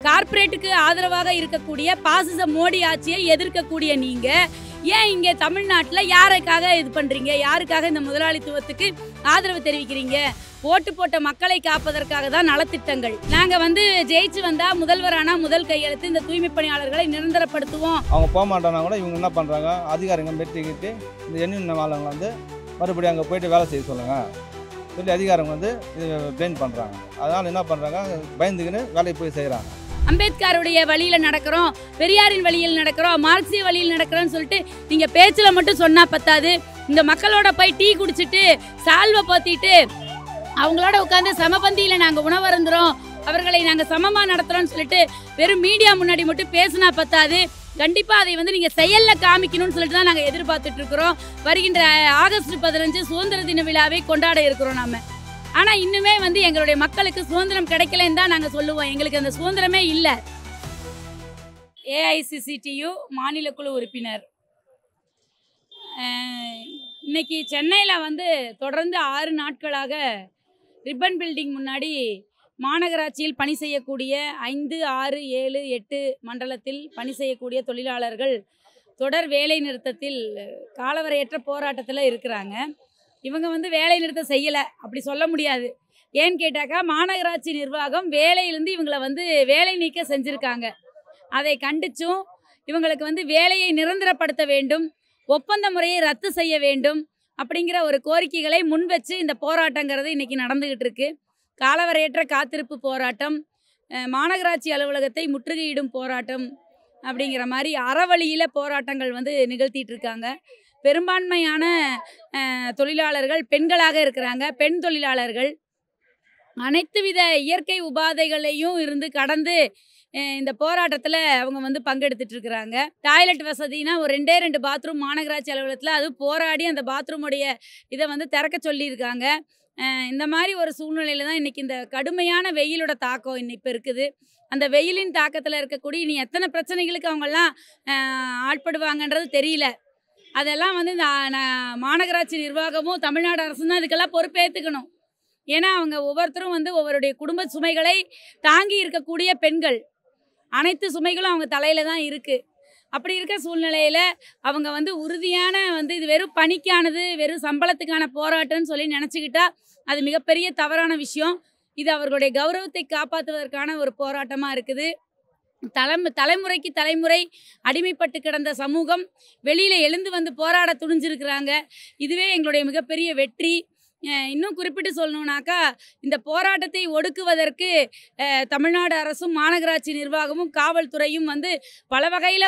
கார்ப்பரேட்டுக்கு ஆதரவாக இருக்கக்கூடிய பாசிச மோடி ஆட்சியை எதிர்க்கக்கூடிய நீங்க ஏன் இங்கே தமிழ்நாட்டில் யாருக்காக இது பண்றீங்க? யாருக்காக இந்த முதலாளித்துவத்துக்கு ஆதரவு தெரிவிக்கிறீங்க? ஓட்டு போட்ட மக்களை காப்பதற்காக தான் நலத்திட்டங்கள். நாங்க ஜெயிச்சு வந்தா முதல்வரானா முதல் கையெழுத்து இந்த தூய்மை பணியாளர்களை நிரந்தரப்படுத்துவோம். அவங்க போக மாட்டானா கூட இவங்க என்ன பண்றாங்க, அதிகாரிங்க மெட்டிக்கிட்டு இந்த எண்ணின் ஆளுங்களை மறுபடியும் அங்கே போயிட்டு வேலை செய்ய சொல்லுங்க சொல்லி அதிகாரம் இது பிளேன் பண்றாங்க. அதனால என்ன பண்றாங்க, பயந்துக்கின்னு வேலையை போய் செய்யறாங்க. அம்பேத்கருடைய வழியில் நடக்கிறோம், பெரியாரின் வழியில் நடக்கிறோம், மார்க்சிய வழியில் நடக்கிறோம்னு சொல்லிட்டு நீங்கள் பேச்சில் மட்டும் சொன்னால் பத்தாது. இந்த மக்களோட போய் டீ குடிச்சிட்டு சால்வை போத்திட்டு அவங்களோட உட்காந்து சமபந்தியில் நாங்கள் உணவருந்துறோம், அவர்களை நாங்கள் சமமாக நடத்துகிறோம்னு சொல்லிட்டு வெறும் மீடியா முன்னாடி மட்டும் பேசினா பத்தாது. கண்டிப்பாக அதை நீங்கள் செயலில் காமிக்கணும்னு சொல்லிட்டு தான் நாங்கள் எதிர்பார்த்துட்டு இருக்கிறோம். வருகின்ற ஆகஸ்ட் 15 சுதந்திர தின விழாவை கொண்டாட இருக்கிறோம் நாம. ஆனால் இன்னுமே எங்களுடைய மக்களுக்கு சுதந்திரம் கிடைக்கலன்னு தான் நாங்கள் சொல்லுவோம். எங்களுக்கு அந்த சுதந்திரமே இல்லை. ஏஐசிசிடியு மாநில குழு உறுப்பினர் இன்னைக்கு சென்னையில் தொடர்ந்து 6 நாட்களாக ரிப்பன் பில்டிங் முன்னாடி மாநகராட்சியில் பணி செய்யக்கூடிய 5, 6, 7, 8 மண்டலத்தில் பணி செய்யக்கூடிய தொழிலாளர்கள் தொடர் வேலை நிறுத்தத்தில் காலவரையற்ற போராட்டத்தில் இருக்கிறாங்க. இவங்க வேலை நிறுத்தம் செய்யலை அப்படி சொல்ல முடியாது. ஏன்னு கேட்டாக்கா மாநகராட்சி நிர்வாகம் வேலையிலேருந்து இவங்களை வேலை நீக்க செஞ்சுருக்காங்க. அதை கண்டிச்சும் இவங்களுக்கு வேலையை நிரந்தரப்படுத்த வேண்டும், ஒப்பந்த முறையை ரத்து செய்ய வேண்டும் அப்படிங்கிற ஒரு கோரிக்கைகளை முன் வச்சு இந்த போராட்டங்கிறது இன்றைக்கி நடந்துக்கிட்டு இருக்கு. காலவரையற்ற காத்திருப்பு போராட்டம், மாநகராட்சி அலுவலகத்தை முற்றுகையிடும் போராட்டம் அப்படிங்கிற மாதிரி அறவழியில் போராட்டங்கள் நிகழ்த்திட்டு இருக்காங்க. பெரும்பான்மையான தொழிலாளர்கள் பெண்களாக இருக்கிறாங்க. பெண் தொழிலாளர்கள் அனைத்து வித இயற்கை உபாதைகளையும் இருந்து கடந்து இந்த போராட்டத்தில் அவங்க பங்கெடுத்துட்டு இருக்கிறாங்க. டாய்லெட் வசதினா ஒரு 2 பாத்ரூம் மாநகராட்சி அலுவலகத்தில் அது போராடி அந்த பாத்ரூமுடைய இதை திறக்க சொல்லியிருக்காங்க. இந்த மாதிரி ஒரு சூழ்நிலையில் தான் இன்றைக்கி இந்த கடுமையான வெயிலோட தாக்கம் இப்போ இருக்குது. அந்த வெயிலின் தாக்கத்தில் இருக்கக்கூடிய இனி எத்தனை பிரச்சனைகளுக்கு அவங்கெல்லாம் ஆட்படுவாங்கன்றது தெரியல. அதெல்லாம் இந்த மாநகராட்சி நிர்வாகமும் தமிழ்நாடு அரசும் தான் இதுக்கெல்லாம் பொறுப்பேற்றுக்கணும். ஏன்னா அவங்க ஒவ்வொருத்தரும் ஒவ்வொருடைய குடும்ப சுமைகளை தாங்கி இருக்கக்கூடிய பெண்கள். அனைத்து சுமைகளும் அவங்க தலையில் தான் இருக்குது. அப்படி இருக்க சூழ்நிலையில் அவங்க உறுதியான இது வெறும் பணிக்கானது, வெறும் சம்பளத்துக்கான போராட்டம்னு சொல்லி நினச்சிக்கிட்டா அது மிகப்பெரிய தவறான விஷயம். இது அவர்களுடைய கௌரவத்தை காப்பாற்றுவதற்கான ஒரு போராட்டமாக இருக்குது. தலைமுறைக்கு தலைமுறை அடிமைப்பட்டு கிடந்த சமூகம் வெளியில் எழுந்து போராட துணிஞ்சிருக்கிறாங்க. இதுவே எங்களுடைய மிகப்பெரிய வெற்றி. இன்னும் குறிப்பிட்டு சொல்லணுன்னாக்கா இந்த போராட்டத்தை ஒடுக்குவதற்கு தமிழ்நாடு அரசும் மாநகராட்சி நிர்வாகமும் காவல்துறையும் பல வகையில்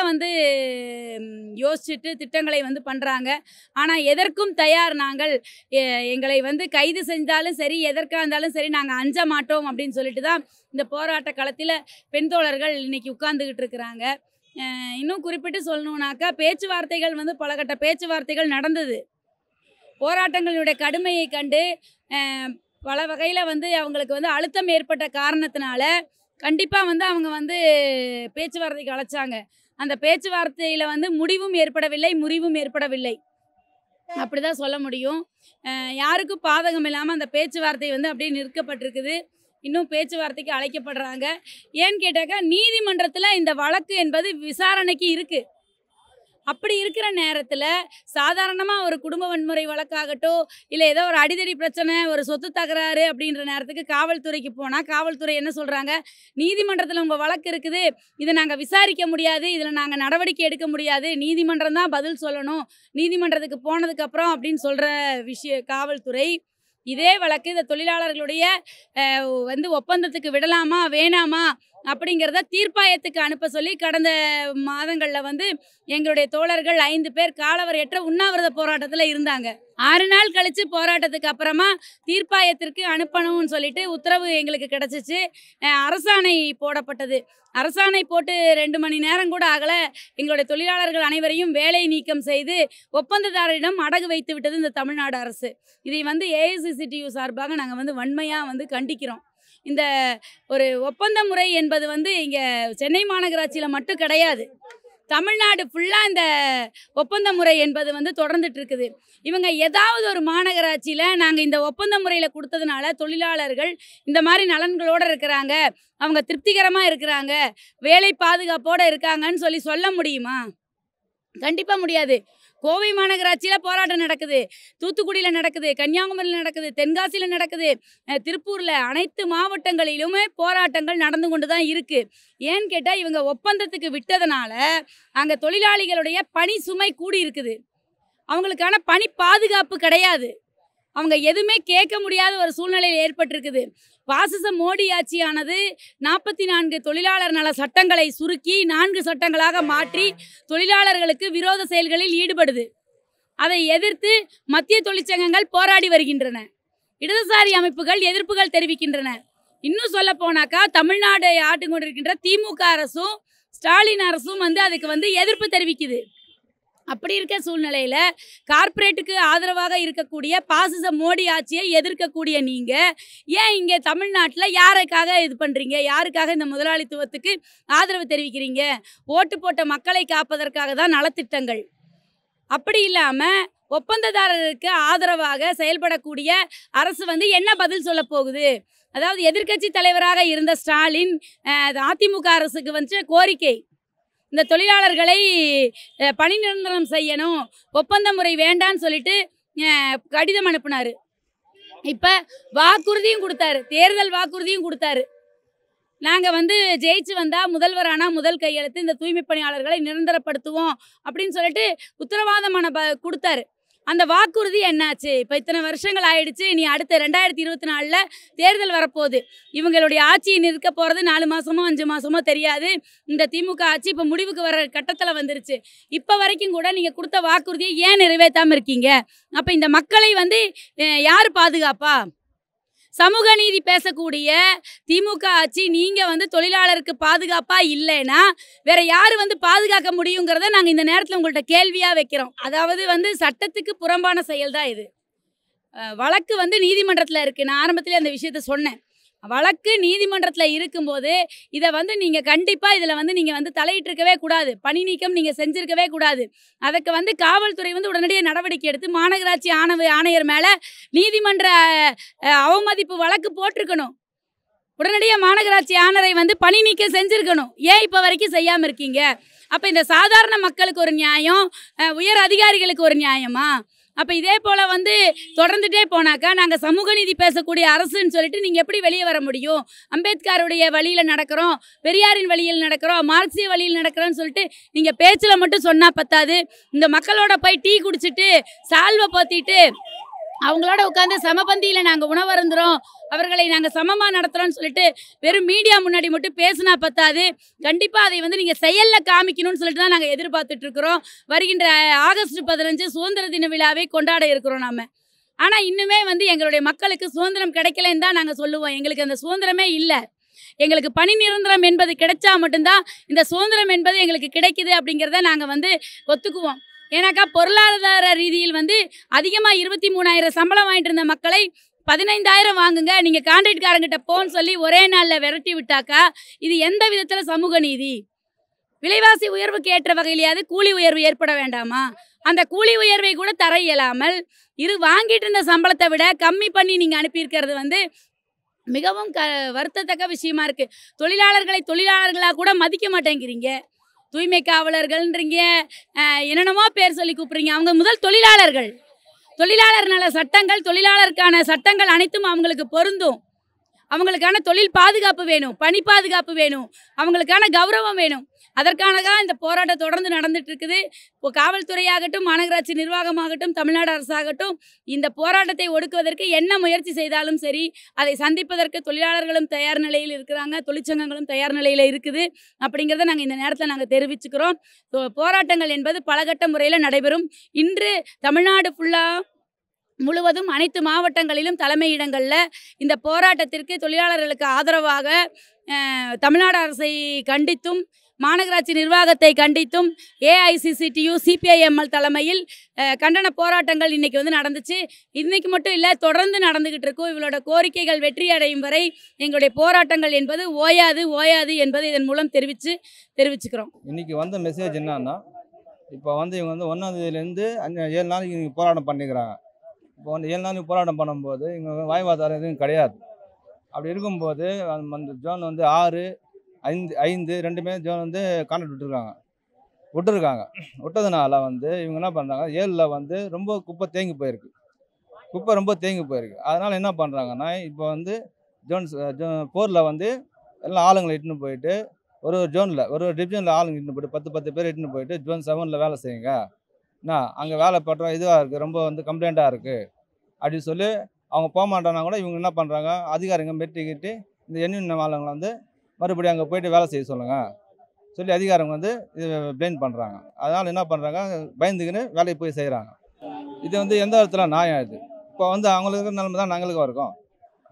யோசிச்சுட்டு திட்டங்களை பண்ணுறாங்க. ஆனால் எதற்கும் தயார் நாங்கள். எங்களை கைது செஞ்சாலும் சரி, எதற்காக இருந்தாலும் சரி நாங்கள் அஞ்ச மாட்டோம் அப்படின்னு சொல்லிட்டு தான் இந்த போராட்ட களத்தில் பெண் தோழர்கள் இன்றைக்கி உட்கார்ந்துக்கிட்டு இருக்கிறாங்க. இன்னும் குறிப்பிட்டு சொல்லணுன்னாக்கா பேச்சுவார்த்தைகள் பல கட்ட பேச்சுவார்த்தைகள் நடந்தது. போராட்டங்களுடைய கடுமையை கண்டு பல வகையில் அவங்களுக்கு அழுத்தம் ஏற்பட்ட காரணத்தினால கண்டிப்பாக அவங்க பேச்சுவார்த்தைக்கு அழைச்சாங்க. அந்த பேச்சுவார்த்தையில் முடிவும் ஏற்படவில்லை, முறிவும் ஏற்படவில்லை, அப்படி தான் சொல்ல முடியும். யாருக்கும் பாதகம் இல்லாமல் அந்த பேச்சுவார்த்தை அப்படியே நிற்கப்பட்டிருக்குது. இன்னும் பேச்சுவார்த்தைக்கு அழைக்கப்படுறாங்க. ஏன்னு கேட்டாக்கா நீதிமன்றத்தில் இந்த வழக்கு என்பது விசாரணைக்கு இருக்குது. அப்படி இருக்கிற நேரத்தில் சாதாரணமாக ஒரு குடும்ப வன்முறை வழக்காகட்டும், இல்லை ஏதோ ஒரு அடிதடி பிரச்சனை, ஒரு சொத்து தகராறு அப்படின்ற நேரத்துக்கு காவல்துறைக்கு போனால் காவல்துறை என்ன சொல்கிறாங்க, நீதிமன்றத்தில் உங்கள் வழக்கு இருக்குது, இதை நாங்கள் விசாரிக்க முடியாது, இதில் நாங்கள் நடவடிக்கை எடுக்க முடியாது, நீதிமன்றம் தான் பதில் சொல்லணும், நீதிமன்றத்துக்கு போனதுக்கப்புறம் அப்படின்னு சொல்கிற காவல்துறை. இதே வழக்கு இந்த தொழிலாளர்களுடைய ஒப்பந்தத்துக்கு விடலாமா வேணாமா அப்படிங்கிறத தீர்ப்பாயத்துக்கு அனுப்ப சொல்லி கடந்த மாதங்களில் எங்களுடைய தோழர்கள் 5 பேர் காலவரையற்ற உண்ணாவிரத போராட்டத்தில் இருந்தாங்க. 6 நாள் கழித்து போராட்டத்துக்கு அப்புறமா தீர்ப்பாயத்திற்கு அனுப்பணும்னு சொல்லிட்டு உத்தரவு எங்களுக்கு கிடச்சிச்சு. அரசாணை போடப்பட்டது. அரசாணை போட்டு 2 மணி நேரம் கூட ஆகலை. எங்களுடைய தொழிலாளர்கள் அனைவரையும் வேலை நீக்கம் செய்து ஒப்பந்ததாரரிடம் அடகு வைத்து விட்டது இந்த தமிழ்நாடு அரசு. இதை ஏஐசிசிடியு சார்பாக நாங்கள் வன்மையாக கண்டிக்கிறோம். இந்த ஒரு ஒப்பந்த முறை என்பது இங்கே சென்னை மாநகராட்சியில் மட்டும் கிடையாது, தமிழ்நாடு ஃபுல்லாக இந்த ஒப்பந்த முறை என்பது வந்து தொடர்ந்துட்டு இருக்குது. இவங்க ஏதாவது ஒரு மாநகராட்சியில் நாங்கள் இந்த ஒப்பந்த முறையில் கொடுத்ததுனால தொழிலாளர்கள் இந்த மாதிரி நலன்களோடு இருக்கிறாங்க, அவங்க திருப்திகரமாக இருக்கிறாங்க, வேலை பாதுகாப்போடு இருக்காங்கன்னு சொல்லி சொல்ல முடியுமா? கண்டிப்பாக முடியாது. கோவை மாநகராட்சியில் போராட்டம் நடக்குது, தூத்துக்குடியில் நடக்குது, கன்னியாகுமரியில் நடக்குது, தென்காசியில் நடக்குது, திருப்பூரில் அனைத்து மாவட்டங்களிலுமே போராட்டங்கள் நடந்து கொண்டு தான் இருக்குது. ஏன்னு கேட்டால் இவங்க ஒப்பந்தத்துக்கு விட்டதுனால அங்கே தொழிலாளிகளுடைய பணி சுமை கூடி இருக்குது, அவங்களுக்கான பணி பாதுகாப்பு கிடையாது, அவங்க எதுவுமே கேட்க முடியாத ஒரு சூழ்நிலையில் ஏற்பட்டிருக்குது. பாசிச மோடி ஆட்சியானது 44 தொழிலாளர் நல சட்டங்களை சுருக்கி 4 சட்டங்களாக மாற்றி தொழிலாளர்களுக்கு விரோத செயல்களில் ஈடுபடுது. அதை எதிர்த்து மத்திய தொழிற்சங்கங்கள் போராடி வருகின்றன, இடதுசாரி அமைப்புகள் எதிர்ப்புகள் தெரிவிக்கின்றன. இன்னும் சொல்ல போனாக்கா தமிழ்நாடு ஆட்டு கொண்டிருக்கின்ற திமுக அரசும் ஸ்டாலின் அரசும் வந்து அதுக்கு எதிர்ப்பு தெரிவிக்குது. அப்படி இருக்க சூழ்நிலையில் கார்ப்பரேட்டுக்கு ஆதரவாக இருக்கக்கூடிய பாசிச மோடி ஆட்சியை எதிர்க்கக்கூடிய நீங்கள் ஏன் இங்கே தமிழ்நாட்டில் யாருக்காக இது பண்ணுறீங்க? யாருக்காக இந்த முதலாளித்துவத்துக்கு ஆதரவு தெரிவிக்கிறீங்க? ஓட்டு போட்ட மக்களை காப்பதற்காக தான் நலத்திட்டங்கள். அப்படி இல்லாமல் ஒப்பந்ததாரருக்கு ஆதரவாக செயல்படக்கூடிய அரசு என்ன பதில் சொல்ல போகுது? அதாவது எதிர்க்கட்சி தலைவராக இருந்த ஸ்டாலின் அதிமுக அரசுக்கு கோரிக்கை, இந்த தொழிலாளர்களை பணி நிரந்தரம் செய்யணும், ஒப்பந்த முறை வேண்டான்னு சொல்லிட்டு கடிதம் அனுப்புனார். இப்போ வாக்குறுதியும் கொடுத்தாரு, தேர்தல் வாக்குறுதியும் கொடுத்தாரு. நாங்கள் ஜெயிச்சு வந்தால் முதல்வரானால் முதல் கையெழுத்து இந்த தூய்மை பணியாளர்களை நிரந்தரப்படுத்துவோம் அப்படின்னு சொல்லிட்டு உத்தரவாதமான கொடுத்தாரு. அந்த வாக்குறுதி என்னாச்சு? இப்போ இத்தனை வருஷங்கள் ஆயிடுச்சு, இனி அடுத்த 2024 தேர்தல் வரப்போகுது. இவங்களுடைய ஆட்சியை நிற்க போகிறது 4 மாதமோ 5 மாதமோ தெரியாது. இந்த திமுக ஆட்சி இப்போ முடிவுக்கு வர கட்டத்தில் வந்துருச்சு. இப்போ வரைக்கும் கூட நீங்கள் கொடுத்த வாக்குறுதியை ஏன் நிறைவேற்றாமல் இருக்கீங்க? அப்போ இந்த மக்களை யார் பாதுகாப்பா? சமூக நீதி பேசக்கூடிய திமுக ஆட்சி நீங்கள் தொழிலாளருக்கு பாதுகாப்பாக இல்லைன்னா வேற யார் பாதுகாக்க முடியுங்கிறத நாங்கள் இந்த நேரத்தில் உங்கள்கிட்ட கேள்வியாக வைக்கிறோம். அதாவது சட்டத்துக்கு புறம்பான செயல் தான் இது. வழக்கு நீதிமன்றத்தில் இருக்குது. நான் ஆரம்பத்திலே அந்த விஷயத்த சொன்னேன். வழக்கு நீதிமன்றத்தில் இருக்கும்போது இதை நீங்கள் கண்டிப்பாக இதில் நீங்கள் தலையிட்டிருக்கவே கூடாது, பணி நீக்கம் நீங்கள் செஞ்சுருக்கவே கூடாது. அதுக்கு காவல்துறை உடனடியாக நடவடிக்கை எடுத்து மாநகராட்சி ஆணையர் மேலே நீதிமன்ற அவமதிப்பு வழக்கு போட்டிருக்கணும். உடனடியாக மாநகராட்சி ஆணையரை பணி நீக்கம் செஞ்சுருக்கணும். ஏன் இப்போ வரைக்கும் செய்யாமல் இருக்கீங்க? அப்போ இந்த சாதாரண மக்களுக்கு ஒரு நியாயம், உயர் அதிகாரிகளுக்கு ஒரு நியாயமா? அப்போ இதே போல் தொடர்ந்துட்டே போனாக்கா நாங்கள் சமூக நீதி பேசக்கூடிய அரசுன்னு சொல்லிட்டு நீங்கள் எப்படி வெளியே வர முடியும்? அம்பேத்கருடைய வழியில் நடக்கிறோம், பெரியாரின் வழியில் நடக்கிறோம், மார்க்சிய வழியில் நடக்கிறோன்னு சொல்லிட்டு நீங்கள் பேச்சில் மட்டும் சொன்னால் பத்தாது. இந்த மக்களோட போய் டீ குடிச்சிட்டு சால்வை போத்திட்டு அவங்களோட உட்காந்து சமபந்தியில் நாங்கள் உணவருந்துறோம், அவர்களை நாங்கள் சமமாக நடத்துகிறோன்னு சொல்லிட்டு வெறும் மீடியா முன்னாடி மட்டும் பேசினா பத்தாது. கண்டிப்பாக அதை நீங்கள் செயலில் காமிக்கணும்னு சொல்லிட்டு தான் நாங்கள் எதிர்பார்த்துட்ருக்குறோம். வருகின்ற ஆகஸ்ட் 15 சுதந்திர தின விழாவை கொண்டாட இருக்கிறோம் நாம். ஆனால் இன்னுமே எங்களுடைய மக்களுக்கு சுதந்திரம் கிடைக்கலன்னு தான் நாங்கள் சொல்லுவோம். எங்களுக்கு அந்த சுதந்திரமே இல்லை. எங்களுக்கு பணி நிரந்தரம் என்பது கிடைச்சா மட்டும்தான் இந்த சுதந்திரம் என்பது எங்களுக்கு கிடைக்குது அப்படிங்கிறத நாங்கள் ஒத்துக்குவோம். ஏன்னாக்கா பொருளாதார ரீதியில் அதிகமாக 23,000 சம்பளம் வாங்கிட்டு இருந்த மக்களை 15,000 வாங்குங்க, நீங்கள் கான்ட்ராக்ட்காரங்கிட்ட போன்னு சொல்லி ஒரே நாளில் விரட்டி விட்டாக்கா இது எந்த விதத்தில் சமூக நீதி? விலைவாசி உயர்வுக்கு ஏற்ற வகையிலேயாவது கூலி உயர்வு ஏற்பட வேண்டாமா? அந்த கூலி உயர்வை கூட தர இயலாமல் வாங்கிட்டு இருந்த சம்பளத்தை விட கம்மி பண்ணி நீங்கள் அனுப்பியிருக்கிறது மிகவும் வருத்தத்தக்க விஷயமா இருக்குது. தொழிலாளர்களை தொழிலாளர்களாக கூட மதிக்க மாட்டேங்கிறீங்க. தூய்மை காவலர்கள்ன்றீங்க, என்னென்னமோ பேர் சொல்லி கூப்பிட்றீங்க. அவங்க முதல் தொழிலாளர்கள். தொழிலாளர் நல சட்டங்கள், தொழிலாளருக்கான சட்டங்கள் அனைத்தும் அவங்களுக்கு பொருந்தும். அவங்களுக்கான தொழில் பாதுகாப்பு வேணும், பணி பாதுகாப்பு வேணும், அவங்களுக்கான கௌரவம் வேணும். அதற்கான தான் இந்த போராட்டம் தொடர்ந்து நடந்துட்டு இருக்குது. இப்போ காவல்துறையாகட்டும், மாநகராட்சி நிர்வாகமாகட்டும், தமிழ்நாடு அரசாகட்டும் இந்த போராட்டத்தை ஒடுக்குவதற்கு என்ன முயற்சி செய்தாலும் சரி, அதை சந்திப்பதற்கு தொழிலாளர்களும் தயார் நிலையில் இருக்கிறாங்க, தொழிற்சங்கங்களும் தயார் நிலையில் இருக்குது. அப்படிங்கிறத நாங்கள் இந்த நேரத்தில் நாங்கள் தெரிவிச்சுக்கிறோம். போராட்டங்கள் என்பது பலகட்ட முறையில் நடைபெறும். இன்று தமிழ்நாடு ஃபுல்லாக முழுவதும் அனைத்து மாவட்டங்களிலும் தலைமையிடங்களில் இந்த போராட்டத்திற்கு தொழிலாளர்களுக்கு ஆதரவாக தமிழ்நாடு அரசை கண்டித்தும் மாநகராட்சி நிர்வாகத்தை கண்டித்தும் ஏஐசிசிடியு சிபிஐஎம்எல் தலைமையில் கண்டன போராட்டங்கள் இன்றைக்கி வந்து நடந்துச்சு. இன்றைக்கி மட்டும் இல்லை, தொடர்ந்து நடந்துக்கிட்டு இருக்கும். இவங்களோட கோரிக்கைகள் வெற்றி அடையும் வரை எங்களுடைய போராட்டங்கள் என்பது ஓயாது என்பதை இதன் மூலம் தெரிவிச்சுக்கிறோம். இன்றைக்கி வந்த மெசேஜ் என்னன்னா, இப்போ வந்து இவங்க வந்து 1ஆம் தேதியிலேருந்து 7 நாளைக்கு இவங்க போராட்டம் பண்ணிக்கிறாங்க. இப்போ வந்து 7 நாளைக்கு போராட்டம் பண்ணும்போது இவங்க வாய்வாதாரம் எதுவும் கிடையாது. அப்படி இருக்கும்போது அந்த ஜோன் வந்து 6, 5 ரெண்டுமே ஜோன் வந்து கான்ட்ராக்ட் விட்டதுனால வந்து இவங்க என்ன பண்ணுறாங்க, 7ல் வந்து ரொம்ப குப்பை தேங்கி போயிருக்கு. அதனால் என்ன பண்ணுறாங்கன்னா, இப்போ வந்து ஜோன் 4ல் வந்து எல்லாம் ஆளுங்களை இட்டுன்னு போயிட்டு ஒரு ஜோனில் ஒரு டிவிஷனில் ஆளுங்க இட்டுன்னு போய்ட்டு 10 பேர் இட்டுன்னு போயிட்டு ஜோன் 7ல் வேலை செய்யுங்க, அங்கே வேலை பற்ற இதுவாக இருக்குது, ரொம்ப வந்து கம்ப்ளைண்ட்டாக இருக்குது அப்படின்னு சொல்லி அவங்க போக மாட்டாங்கன்னா கூட இவங்க என்ன பண்ணுறாங்க, அதிகாரிங்க மெட்டிக்கிட்டு இந்த என்யூன் ஆளுங்களை வந்து மறுபடியும் அங்கே போய்ட்டு வேலை செய்ய சொல்லுங்கள் சொல்லி அதிகாரிங்க வந்து இது பிளேம் பண்ணுறாங்க. அதனால் என்ன பண்ணுறாங்க, பயந்துக்கின்னு வேலைக்கு போய் செய்கிறாங்க. இது வந்து எந்த இடத்துல நியாயம் இது? இப்போ வந்து அவங்களுக்கு நிலைமை தான் நாங்களுக்கும் இருக்கோம்.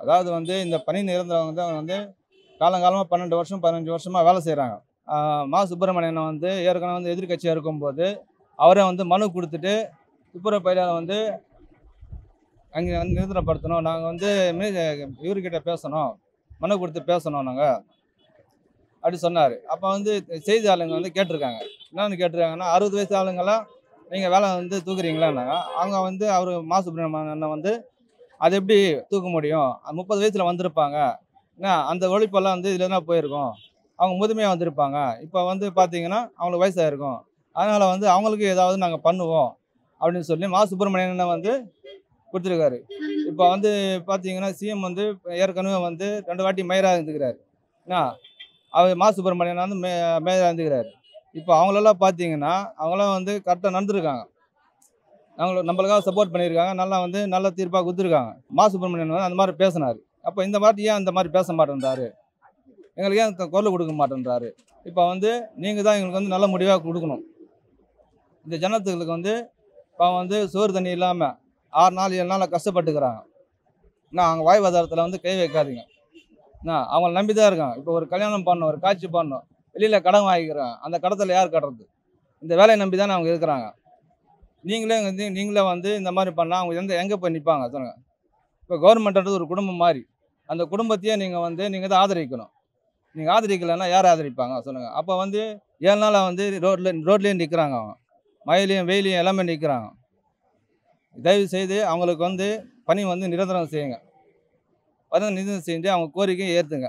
அதாவது வந்து இந்த பணி நிரந்தரவங்க தான் வந்து காலங்காலமாக 12 வருஷம் 15 வருஷமாக வேலை செய்கிறாங்க. மா சுப்பிரமணியனை வந்து ஏற்கனவே வந்து எதிர்கட்சியாக இருக்கும்போது அவரே வந்து மனு கொடுத்துட்டு துப்புரப்பயிலாளர் வந்து அங்கே வந்து நிரந்தரப்படுத்தணும், நாங்கள் வந்து இவர்கிட்ட பேசணும், மனு கொடுத்து பேசணும் நாங்கள் அப்படி சொன்னார். அப்போ வந்து செய்தியாளங்க வந்து கேட்டிருக்காங்க, என்னென்னு கேட்டிருக்காங்கன்னா 60 வயசு ஆளுங்கெல்லாம் நீங்கள் வேலை வந்து தூக்குறீங்களான்னாங்க. அவங்க வந்து அவர் மா சுப்பிரமணியன் வந்து அது எப்படி தூக்க முடியும், 30 வயசில் வந்திருப்பாங்க, அந்த ஒழிப்பெல்லாம் வந்து இதில் தான் போயிருக்கோம், அவங்க முதுமையாக வந்திருப்பாங்க, இப்போ வந்து பார்த்தீங்கன்னா அவங்களுக்கு வயசாக இருக்கும், அதனால் வந்து அவங்களுக்கு ஏதாவது நாங்கள் பண்ணுவோம் அப்படின்னு சொல்லி மா சுப்பிரமணியனை வந்து கொடுத்துருக்காரு. இப்போ வந்து பார்த்தீங்கன்னா சிஎம் வந்து ஏற்கனவே வந்து 2 வாட்டி மேயராக இருந்துக்கிறாரு. அவர் மா சுப்பிரமணியன் வந்து மேயராக இருந்துக்கிறாரு. இப்போ அவங்களெல்லாம் பார்த்தீங்கன்னா அவங்களாம் வந்து கரெக்டாக நடந்துருக்காங்க, நம்மளுக்காக சப்போர்ட் பண்ணியிருக்காங்க, நல்லா வந்து நல்ல தீர்ப்பாக கொடுத்துருக்காங்க. மா சுப்பிரமணியன் வந்து அந்த மாதிரி பேசினார். அப்போ இந்த மாதிரி ஏன் அந்த மாதிரி பேச மாட்டேன்றாரு, எங்களுக்கு ஏன் குரல் கொடுக்க மாட்டேன்றாரு? இப்போ வந்து நீங்கள் தான் எங்களுக்கு வந்து நல்ல முடிவாக கொடுக்கணும். இந்த ஜனத்துகளுக்கு வந்து இப்போ வந்து சோறு தண்ணி இல்லாமல் 6 நாள் 7 நாள் கஷ்டப்பட்டுக்கிறாங்க. அவங்க வாழ்வாதாரத்தில் வந்து கை வைக்காதீங்க. அவங்கள நம்பி தான் இருக்காங்க. இப்போ ஒரு கல்யாணம் பண்ணணும், ஒரு காட்சி பண்ணணும், வெளியில் கடன் வாங்கிக்கிறாங்க, அந்த கடத்தில் யார் கட்டுறது? இந்த வேலையை நம்பி தானே அவங்க இருக்கிறாங்க. நீங்களே வந்து இந்த மாதிரி பண்ணால் அவங்க எங்கே போய் நிற்பாங்க சொல்லுங்கள்? இப்போ கவர்மெண்ட்ன்றது ஒரு குடும்பம் மாதிரி, அந்த குடும்பத்தையே நீங்கள் தான் ஆதரிக்கணும். நீங்கள் ஆதரிக்கலைன்னா யார் ஆதரிப்பாங்க சொல்லுங்கள்? அப்போ வந்து 7 நாளாக வந்து ரோட்லேயே நிற்கிறாங்க, அவங்க மழையிலையும் வெயிலையும் எல்லாமே நிற்கிறாங்க. தயவு செய்து அவங்களுக்கு வந்து பணி வந்து நிரந்தரம் செய்யுங்க, நிரந்தரம் செஞ்சு அவங்க கோரிக்கையை ஏற்றுங்க.